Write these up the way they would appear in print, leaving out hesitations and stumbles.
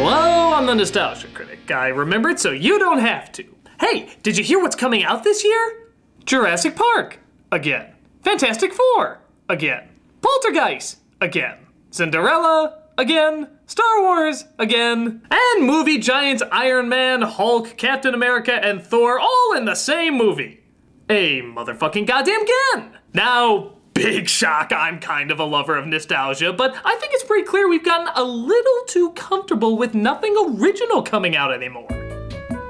Hello, I'm the Nostalgia Critic. I remembered so you don't have to. Hey, did you hear what's coming out this year? Jurassic Park, again. Fantastic Four, again. Poltergeist, again. Cinderella, again. Star Wars, again. And movie giants Iron Man, Hulk, Captain America, and Thor all in the same movie. A motherfucking goddamn again. Now, big shock, I'm kind of a lover of nostalgia, but I think it's pretty clear we've gotten a little too comfortable with nothing original coming out anymore.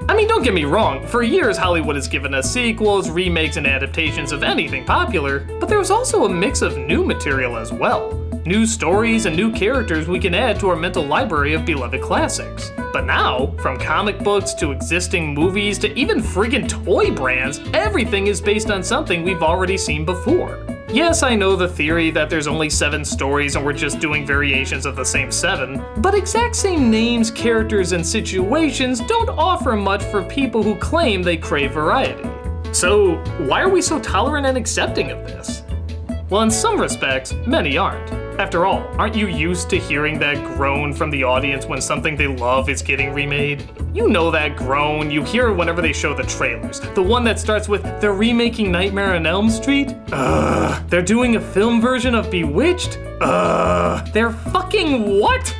I mean, don't get me wrong, for years Hollywood has given us sequels, remakes, and adaptations of anything popular, but there's also a mix of new material as well. New stories and new characters we can add to our mental library of beloved classics. But now, from comic books to existing movies to even friggin' toy brands, everything is based on something we've already seen before. Yes, I know the theory that there's only 7 stories and we're just doing variations of the same 7, but exact same names, characters, and situations don't offer much for people who claim they crave variety. So, why are we so tolerant and accepting of this? Well, in some respects, many aren't. After all, aren't you used to hearing that groan from the audience when something they love is getting remade? You know that groan, you hear it whenever they show the trailers. The one that starts with, they're remaking Nightmare on Elm Street? They're doing a film version of Bewitched? They're fucking what?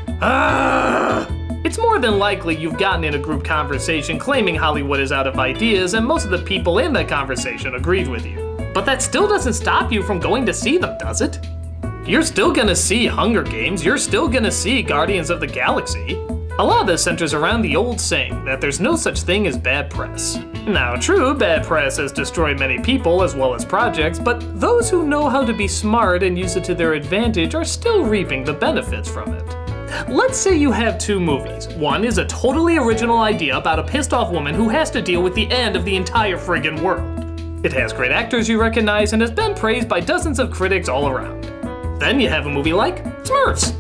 It's more than likely you've gotten in a group conversation claiming Hollywood is out of ideas, and most of the people in that conversation agreed with you. But that still doesn't stop you from going to see them, does it? You're still gonna see Hunger Games, you're still gonna see Guardians of the Galaxy. A lot of this centers around the old saying that there's no such thing as bad press. Now true, bad press has destroyed many people as well as projects, but those who know how to be smart and use it to their advantage are still reaping the benefits from it. Let's say you have 2 movies. One is a totally original idea about a pissed off woman who has to deal with the end of the entire friggin' world. It has great actors you recognize and has been praised by dozens of critics all around. Then you have a movie like Smurfs.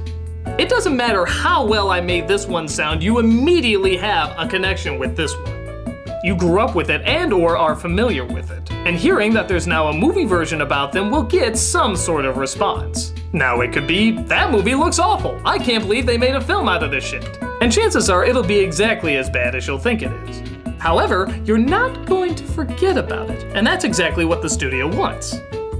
It doesn't matter how well I made this one sound, you immediately have a connection with this one. You grew up with it and or are familiar with it, and hearing that there's now a movie version about them will get some sort of response. Now it could be, that movie looks awful, I can't believe they made a film out of this shit. And chances are it'll be exactly as bad as you'll think it is. However, you're not going to forget about it, and that's exactly what the studio wants.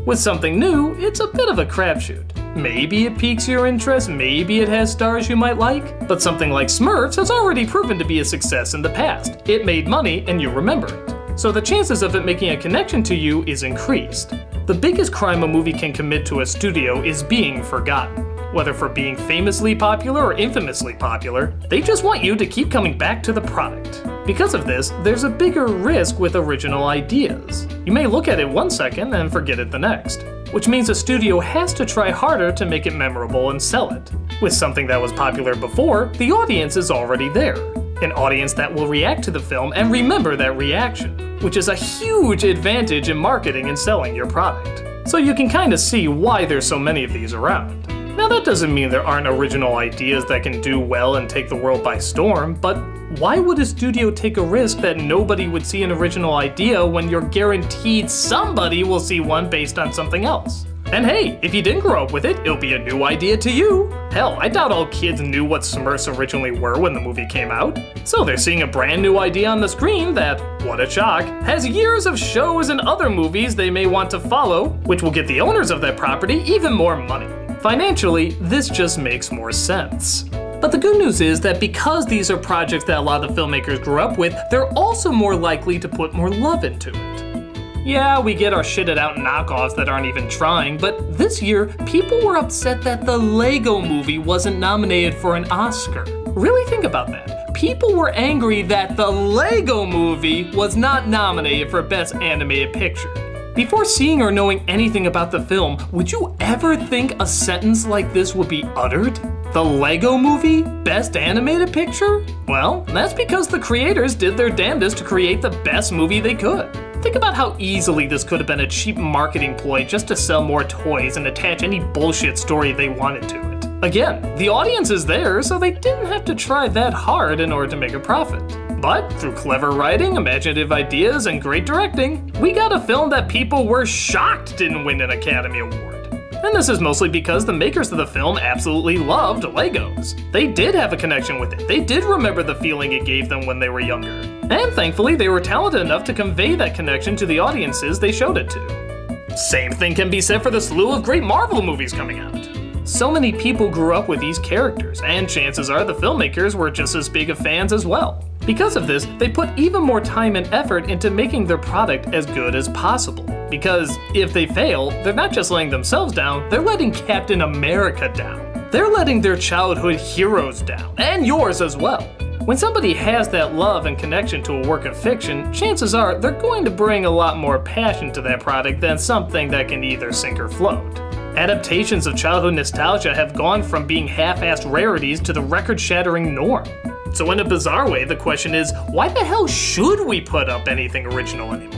With something new, it's a bit of a crapshoot. Maybe it piques your interest, maybe it has stars you might like, but something like Smurfs has already proven to be a success in the past. It made money and you remember it. So the chances of it making a connection to you is increased. The biggest crime a movie can commit to a studio is being forgotten. Whether for being famously popular or infamously popular, they just want you to keep coming back to the product. Because of this, there's a bigger risk with original ideas. You may look at it one second and forget it the next, which means a studio has to try harder to make it memorable and sell it. With something that was popular before, the audience is already there. An audience that will react to the film and remember that reaction, which is a huge advantage in marketing and selling your product. So you can kind of see why there's so many of these around. Now that doesn't mean there aren't original ideas that can do well and take the world by storm, but why would a studio take a risk that nobody would see an original idea when you're guaranteed somebody will see one based on something else? And hey, if you didn't grow up with it, it'll be a new idea to you. Hell, I doubt all kids knew what Smurfs originally were when the movie came out. So they're seeing a brand new idea on the screen that, what a shock, has years of shows and other movies they may want to follow, which will get the owners of that property even more money. Financially, this just makes more sense. But the good news is that because these are projects that a lot of the filmmakers grew up with, they're also more likely to put more love into it. Yeah, we get our shitted out knockoffs that aren't even trying, but this year, people were upset that the Lego Movie wasn't nominated for an Oscar. Really think about that. People were angry that the Lego Movie was not nominated for Best Animated Picture. Before seeing or knowing anything about the film, would you ever think a sentence like this would be uttered? The Lego Movie? Best Animated Picture? Well, that's because the creators did their damnedest to create the best movie they could. Think about how easily this could have been a cheap marketing ploy just to sell more toys and attach any bullshit story they wanted to it. Again, the audience is there, so they didn't have to try that hard in order to make a profit. But through clever writing, imaginative ideas, and great directing, we got a film that people were shocked didn't win an Academy Award. And this is mostly because the makers of the film absolutely loved Legos. They did have a connection with it. They did remember the feeling it gave them when they were younger. And thankfully, they were talented enough to convey that connection to the audiences they showed it to. Same thing can be said for the slew of great Marvel movies coming out. So many people grew up with these characters, and chances are the filmmakers were just as big of fans as well. Because of this, they put even more time and effort into making their product as good as possible. Because if they fail, they're not just letting themselves down, they're letting Captain America down. They're letting their childhood heroes down, and yours as well. When somebody has that love and connection to a work of fiction, chances are they're going to bring a lot more passion to that product than something that can either sink or float. Adaptations of childhood nostalgia have gone from being half-assed rarities to the record-shattering norm. So in a bizarre way, the question is, why the hell should we put up anything original anymore?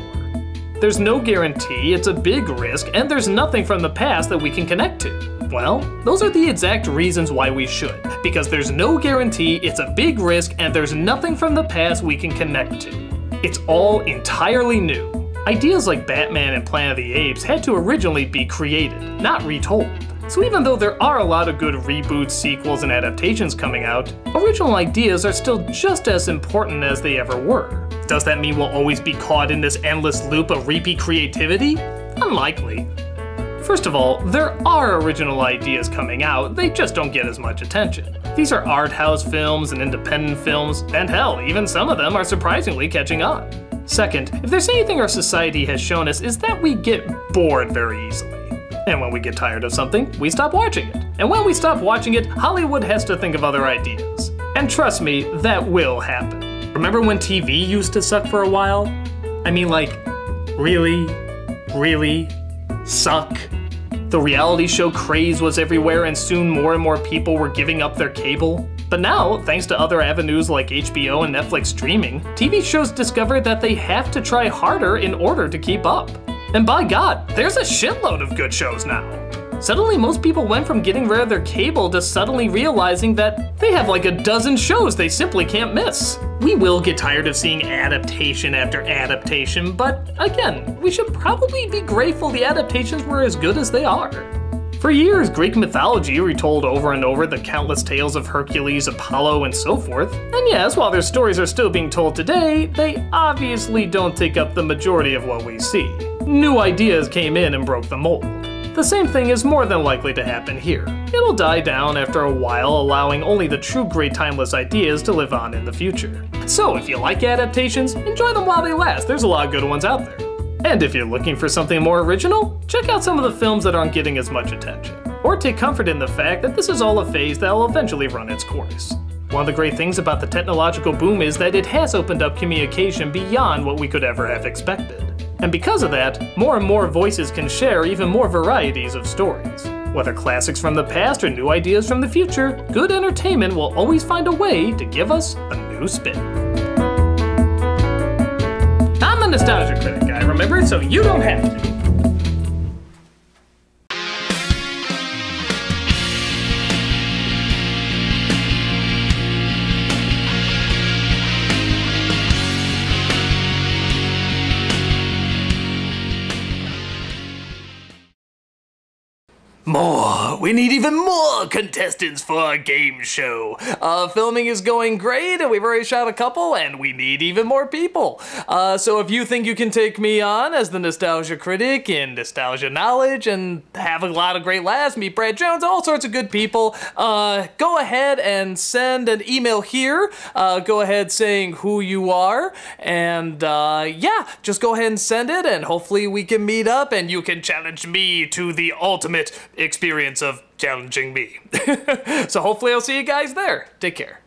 There's no guarantee, it's a big risk, and there's nothing from the past that we can connect to. Well, those are the exact reasons why we should. Because there's no guarantee, it's a big risk, and there's nothing from the past we can connect to. It's all entirely new. Ideas like Batman and Planet of the Apes had to originally be created, not retold. So even though there are a lot of good reboots, sequels, and adaptations coming out, original ideas are still just as important as they ever were. Does that mean we'll always be caught in this endless loop of repeat creativity? Unlikely. First of all, there are original ideas coming out, they just don't get as much attention. These are art house films and independent films, and hell, even some of them are surprisingly catching on. Second, if there's anything our society has shown us is that we get bored very easily. And when we get tired of something, we stop watching it. And when we stop watching it, Hollywood has to think of other ideas. And trust me, that will happen. Remember when TV used to suck for a while? I mean, like, really suck? The reality show craze was everywhere and soon more and more people were giving up their cable. But now, thanks to other avenues like HBO and Netflix streaming, TV shows discovered that they have to try harder in order to keep up. And by God, there's a shitload of good shows now. Suddenly most people went from getting rid of their cable to suddenly realizing that they have like a dozen shows they simply can't miss. We will get tired of seeing adaptation after adaptation, but again, we should probably be grateful the adaptations were as good as they are. For years, Greek mythology retold over and over the countless tales of Hercules, Apollo, and so forth. And yes, while their stories are still being told today, they obviously don't take up the majority of what we see. New ideas came in and broke the mold. The same thing is more than likely to happen here. It'll die down after a while, allowing only the true great timeless ideas to live on in the future. So if you like adaptations, enjoy them while they last, there's a lot of good ones out there. And if you're looking for something more original, check out some of the films that aren't getting as much attention. Or take comfort in the fact that this is all a phase that will eventually run its course. One of the great things about the technological boom is that it has opened up communication beyond what we could ever have expected. And because of that, more and more voices can share even more varieties of stories. Whether classics from the past or new ideas from the future, good entertainment will always find a way to give us a new spin. I'm a nostalgia critic guy, remember, so you don't have to. We need even more contestants for our game show. Filming is going great, and we've already shot a couple, and we need even more people. So if you think you can take me on as the nostalgia critic in nostalgia knowledge and have a lot of great laughs, meet Brad Jones, all sorts of good people, go ahead and send an email here. Go ahead saying who you are, and yeah, just go ahead and send it, and hopefully we can meet up, and you can challenge me to the ultimate experience of challenging me. So hopefully I'll see you guys there. Take care.